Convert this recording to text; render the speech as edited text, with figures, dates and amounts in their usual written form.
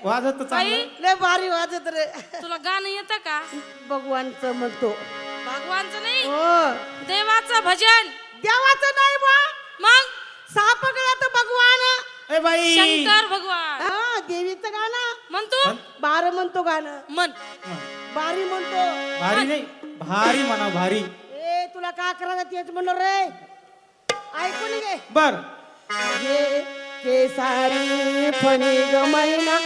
वाजत तर बाई चांगलं लय भारी वाजत रे. तुला गाणं येतं का? भगवानचं म्हणतो. भगवानचं नाही, हो देवाचं भजन. देवाचं नाही बा. मग साप गळ्यात भगवान. ए बाई शंकर भगवान हा देवीचं गाणं म्हणतो. बार म्हणतो गाणं. मन बारी म्हणतो. भारी नाही भारी म्हणा भारी. ए तुला का करायचं तेच म्हणलो रे. ऐकून घे. बर ये केसारी फणी ग मैना